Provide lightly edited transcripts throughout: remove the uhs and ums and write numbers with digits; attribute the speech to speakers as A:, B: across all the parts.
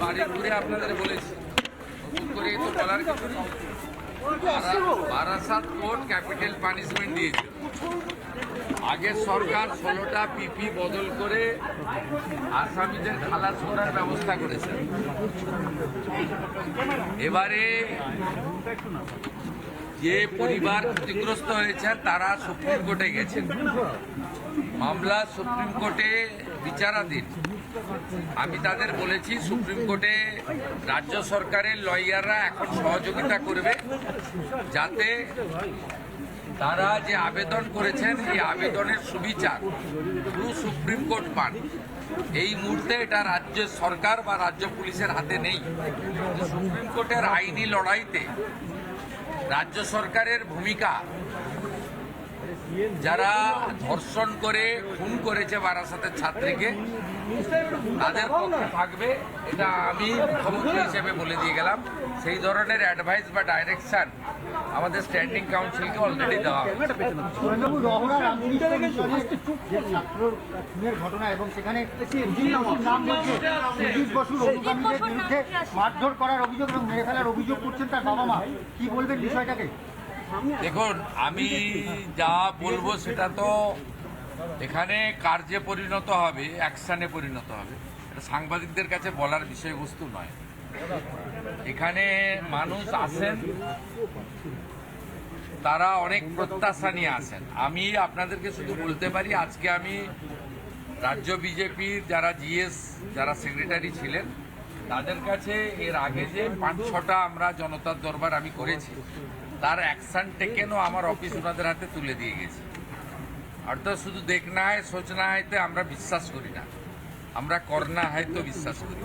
A: বাড়ি ঘুরে আপনাদের বলেছি, নতুন করে তো বলার কিছু নেই। বারাসাত কোর্ট ক্যাপিটাল পানিশমেন্ট দিয়েছে। আগের সরকার 16টা পিপি বদল করে আসামিদের খালাস করার ব্যবস্থা করেছে। এবারে যে পরিবার ক্ষতিগ্রস্ত হয়েছে তারা সুপ্রিম কোর্টে গেছেন, মামলা সুপ্রিম কোর্টে বিচারাধীন। আমি তাদের বলেছি সুপ্রিম কোর্টে রাজ্য সরকারের লয়াররা এখন সহযোগিতা করবে, যাতে তারা যে আবেদন করেছেন এই আবেদনের সুবিচার পুরো সুপ্রিম কোর্ট পান। এই মুহূর্তে এটা রাজ্য সরকার বা রাজ্য পুলিশের হাতে নেই। সুপ্রিম কোর্টের আইনি লড়াইতে রাজ্য সরকারের ভূমিকা, যারা ধর্ষণ করে খুন করেছে বারাসাতের ছাত্রীকে, তাদের পক্ষে থাকবে, এটা আমি মুখ্যমন্ত্রী হিসেবে বলে দিয়ে গেলাম। সেই ধরনের অ্যাডভাইস বা ডাইরেকশন আমাদের স্ট্যান্ডিং কাউন্সিলকে অলরেডি দেওয়া হয়েছে।
B: ঘটনা এবং সেখানে মারধর করার অভিযোগ এবং মেরে ফেলার অভিযোগ করছেন তার বাবা মা, কি বলবেন বিষয়টাকে?
A: দেখুন, আমি যা বলবো সেটা তো এখানে কার্যে পরিণত হবে, অ্যাকশনে পরিণত হবে। এটা সাংবাদিকদের কাছে বলার বিষয়বস্তু নয়। এখানে মানুষ আসেন, তারা অনেক প্রত্যাশা নিয়ে আসেন। আমি আপনাদেরকে শুধু বলতে পারি, আজকে আমি রাজ্য বিজেপির যারা জিএস, যারা সেক্রেটারি ছিলেন, তাদের কাছে এর আগে যে 5-6টা আমরা জনতার দরবার আমি করেছি, তার অ্যাকশন টেকেনও আমার অফিস ওনাদের হাতে তুলে দিয়ে গেছে। অর্থাৎ শুধু দেখনা হয় সোচনা হয়তো আমরা বিশ্বাস করি না, আমরা করনা হয়তো বিশ্বাস করি।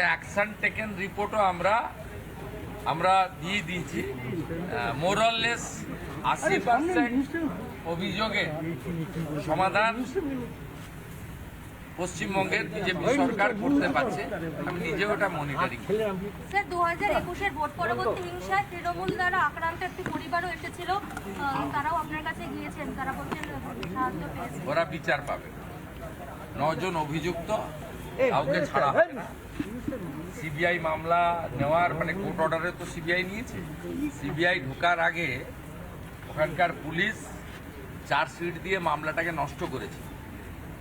A: অ্যাকশন টেকেন রিপোর্টও আমরা দিয়ে দিয়েছি। মোরাললেস 80% অভিযোগের সমাধান পশ্চিমবঙ্গের বিজেপি সরকার করতে পারছে। আমি নিজেও ওটা মনিটরিং।
C: স্যার, 2021-এর ভোট পরবর্তী হিংসায় তৃণমূল দ্বারা আক্রান্ত একটি পরিবারও এসেছিল, তারাও আপনার কাছে গিয়েছেন, তারা বলছেন সাহায্য পেয়েছে।
A: ওরা বিচার পাবে। 9 জন অভিযুক্ত, কাউকে ছাড়া হবে না। সিবিআই মামলা নেওয়ার কোর্ট অর্ডারে তো সিবিআই নিয়েছে। সিবিআই ঢোকার আগে ওখানকার পুলিশ চার্জশিট দিয়ে মামলাটাকে নষ্ট করেছে।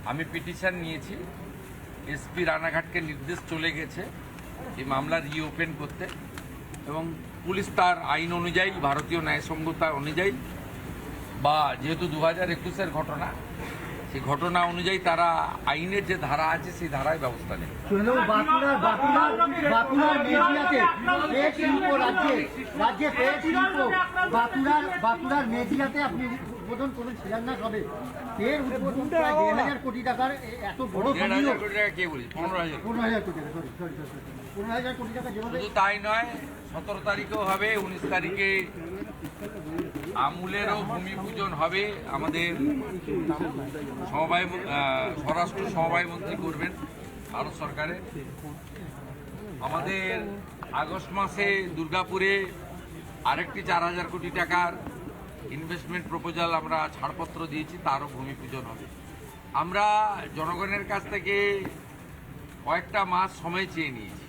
A: আমি পিটিশন নিয়েছি, এসপি রানাঘাটকে নির্দেশ চলে গেছে এই মামলা রিওপেন করতে, এবং পুলিশ তার আইন অনুযায়ী, ভারতীয় ন্যায়সঙ্গতা অনুযায়ী, বা যেহেতু 2021-এর ঘটনা, সেই ঘটনা অনুযায়ী তারা আইনের যে ধারা আছে সেই ধারায় ব্যবস্থা নেবে।
B: বাঁকুড়ার মেজিয়াতে আপনি উদ্বোধন করেছিলেন না সবে, এর উদ্বোধন 1,000 কোটি টাকার, এত বড়
A: 1,000 কোটি টাকা কে বলি?
B: 15,000 কোটি টাকা, 15,000 কোটি টাকা।
A: শুধু তাই নয়, 17 তারিখেও হবে, 19 তারিখে আমুলেরও ভূমি পূজন হবে। আমাদের স্বরাষ্ট্র সমবায় মন্ত্রী করবেন ভারত সরকারের। আমাদের আগস্ট মাসে দুর্গাপুরে আরেকটি 4,000 কোটি টাকার ইনভেস্টমেন্ট প্রপোজাল আমরা ছাড়পত্র দিয়েছি, তারও ভূমি পূজন হবে। আমরা জনগণের কাছ থেকে কয়েকটা মাস সময় চেয়ে নিয়েছি,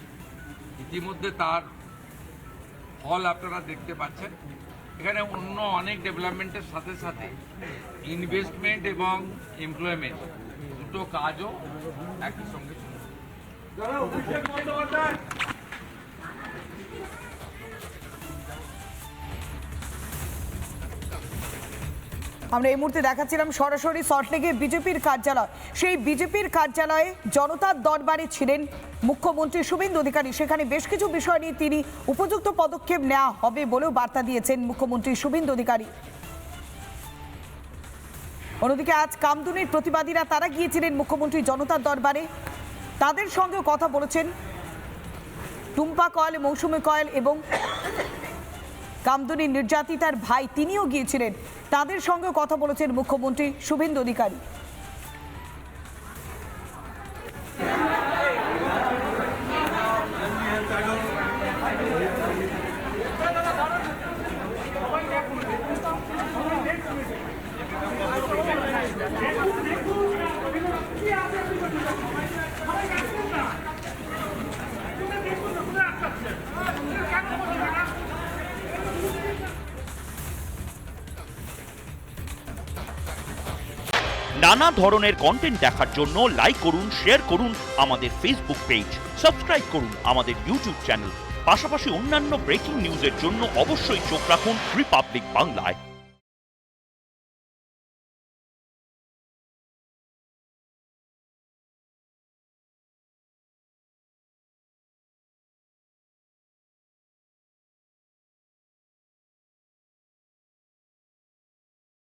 A: ইতিমধ্যে তার ফল আপনারা দেখতে পাচ্ছেন। এখানে অন্য অনেক ডেভেলপমেন্টের সাথে সাথে ইনভেস্টমেন্ট এবং এমপ্লয়মেন্ট দুটো কাজও একই সঙ্গে চলছে।
D: আমরা এই মুহূর্তে দেখাচ্ছিলাম সরাসরি সল্টলেকে বিজেপির কার্যালয়। সেই বিজেপির কার্যালয়ে জনতার দরবারে ছিলেন মুখ্যমন্ত্রী শুভেন্দু অধিকারী। সেখানে বেশ কিছু বিষয় নিয়ে তিনি উপযুক্ত পদক্ষেপ নেওয়া হবে বলেও বার্তা দিয়েছেন মুখ্যমন্ত্রী শুভেন্দু অধিকারী। অন্যদিকে আজ কামদুনির প্রতিবাদীরা তারা গিয়েছিলেন মুখ্যমন্ত্রী জনতার দরবারে, তাদের সঙ্গে কথা বলেছেন টুম্পা কয়েল, মৌসুমী কয়েল এবং কামদুনির নির্যাতিতার ভাই, তিনিও গিয়েছিলেন, তাদের সঙ্গে কথা বলেছেন মুখ্যমন্ত্রী শুভেন্দু অধিকারী।
E: নানা ধরনের কন্টেন্ট দেখার জন্য লাইক করুন, শেয়ার করুন আমাদের ফেসবুক পেজ, সাবস্ক্রাইব করুন আমাদের ইউটিউব চ্যানেল। পাশাপাশি অন্যান্য ব্রেকিং নিউজের জন্য অবশ্যই চোখ রাখুন রিপাবলিক বাংলায়।